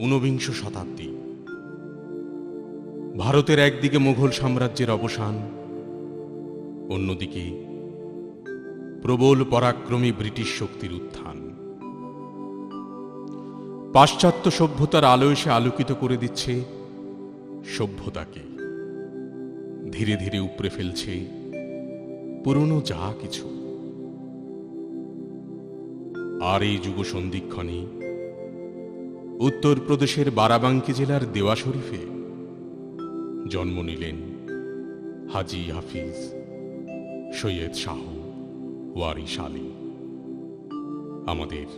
ঊনবিংশ শতাব্দী। ভারতের একদিকে মুঘল সাম্রাজ্যের অবসান, অন্যদিকে প্রবল পরাক্রমী ব্রিটিশ শক্তির উত্থান। পাশ্চাত্য সভ্যতার আলো এসে আলোকিত করে দিচ্ছে সভ্যতাকে, ধীরে ধীরে উপড়ে ফেলছে পুরনো যা কিছু। আর এই যুগ সন্ধিক্ষণে উত্তরপ্রদেশের বারাবাঙ্কি জেলার দেওয়া শরীফে জন্ম নিলেন হাজি হাফিজ সৈয়দ শাহ ওয়ারিশ আলী, আমাদের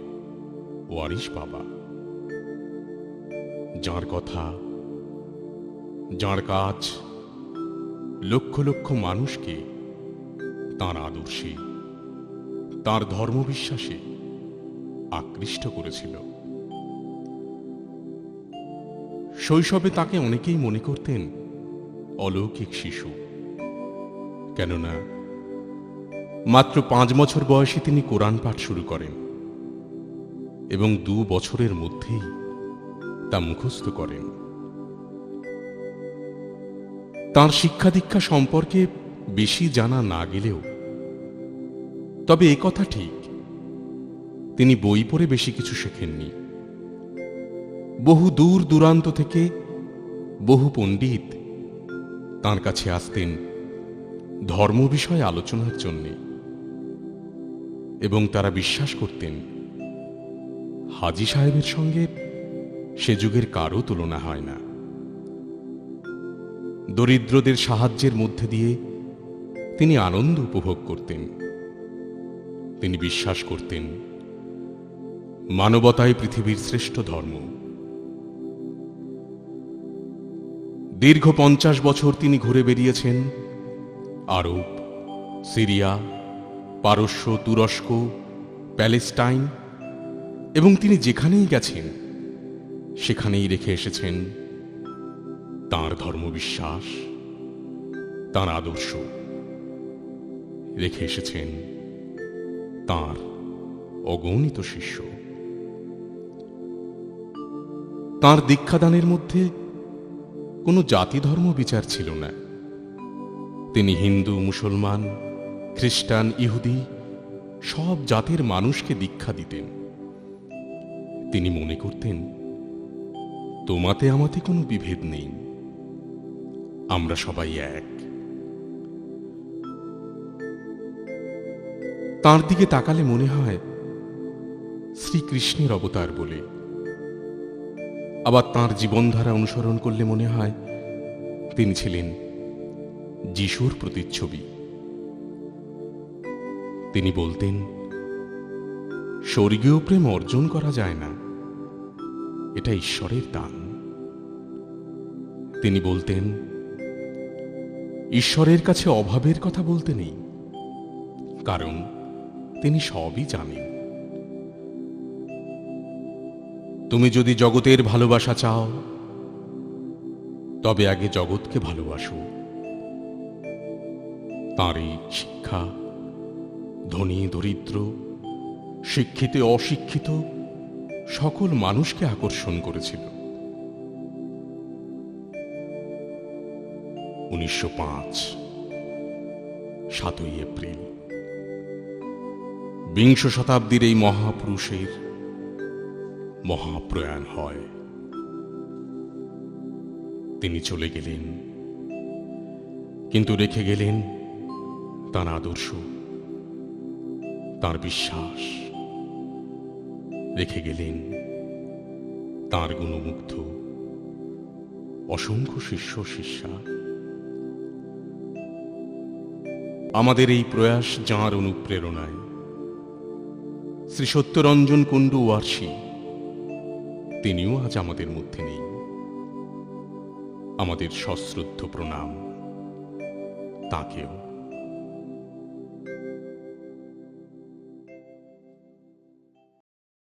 ওয়ারিশ বাবা, যাঁর কথা, যাঁর কাজ লক্ষ লক্ষ মানুষকে তাঁর আদর্শে, তাঁর ধর্মবিশ্বাসে আকৃষ্ট করেছিল। শৈশবে তাকে অনেকেই মনে করতেন অলৌকিক শিশু, কেননা মাত্র 5 বছর বয়সে তিনি কোরআন পাঠ শুরু করেন এবং 2 বছরের মধ্যেই তা মুখস্থ করেন। তাঁর শিক্ষা দীক্ষা সম্পর্কে বেশি জানা না গেলেও তবে একথা ঠিক, তিনি বই পড়ে বেশি কিছু শেখেননি। বহু দূর দূরান্ত থেকে বহু পণ্ডিত তাঁর কাছে আসতেন ধর্ম বিষয়ে আলোচনার জন্যে, এবং তারা বিশ্বাস করতেন হাজী সাহেবের সঙ্গে সে যুগের কারও তুলনা হয় না। দরিদ্রদের সাহায্যের মধ্যে দিয়ে তিনি আনন্দ উপভোগ করতেন। তিনি বিশ্বাস করতেন মানবতাই পৃথিবীর শ্রেষ্ঠ ধর্ম। দীর্ঘ 50 বছর তিনি ঘুরে বেরিয়েছেন আরব, সিরিয়া, পারস্য, তুরস্ক, প্যালেস্টাইন, এবং তিনি যেখানেই গেছেন সেখানেই রেখে এসেছেন তাঁর ধর্মবিশ্বাস, তাঁর আদর্শ, রেখে এসেছেন তাঁর অগণিত শিষ্য। তাঁর দীক্ষাদানের মধ্যে কোনো জাতি ধর্ম বিচার ছিল না। তিনি হিন্দু, মুসলমান, খ্রিস্টান, ইহুদি সব জাতির মানুষকে দীক্ষা দিতেন। তিনি মনে করতেন তোমাতে আমাতে কোনো বিভেদ নেই, আমরা সবাই এক। তাঁর দিকে তাকালে মনে হয় শ্রীকৃষ্ণের অবতার বলে, আবার তাঁর জীবনধারা অনুসরণ করলে মনে হয় তিনি ছিলেন যিশুর প্রতিচ্ছবি। তিনি বলতেন স্বর্গীয় প্রেম অর্জন করা যায় না, এটা ঈশ্বরের দান। তিনি বলতেন ঈশ্বরের কাছে অভাবের কথা বলতে নেই, কারণ তিনি সবই জানেন। তুমি যদি জগতের ভালোবাসা চাও তবে আগে জগৎকে ভালোবাসো। তাঁর এই শিক্ষা ধনী দরিদ্র, শিক্ষিত অশিক্ষিত সকল মানুষকে আকর্ষণ করেছিল। 1905 7ই এপ্রিল বিংশ শতাব্দীর এই মহাপুরুষের মহাপ্রয়াণ হয়। তিনি চলে গেলেন, কিন্তু রেখে গেলেন তাঁর আদর্শ, তাঁর বিশ্বাস, রেখে গেলেন তাঁর গুণমুগ্ধ অসংখ্য শিষ্য শিষ্যা। আমাদের এই প্রয়াস যাঁর অনুপ্রেরণায় শ্রী সত্যরঞ্জন কুণ্ডু ওয়ার্ষী, তিনিও আজ আমাদের মধ্যে নেই। আমাদের সশ্রদ্ধ প্রণাম তাঁকেও।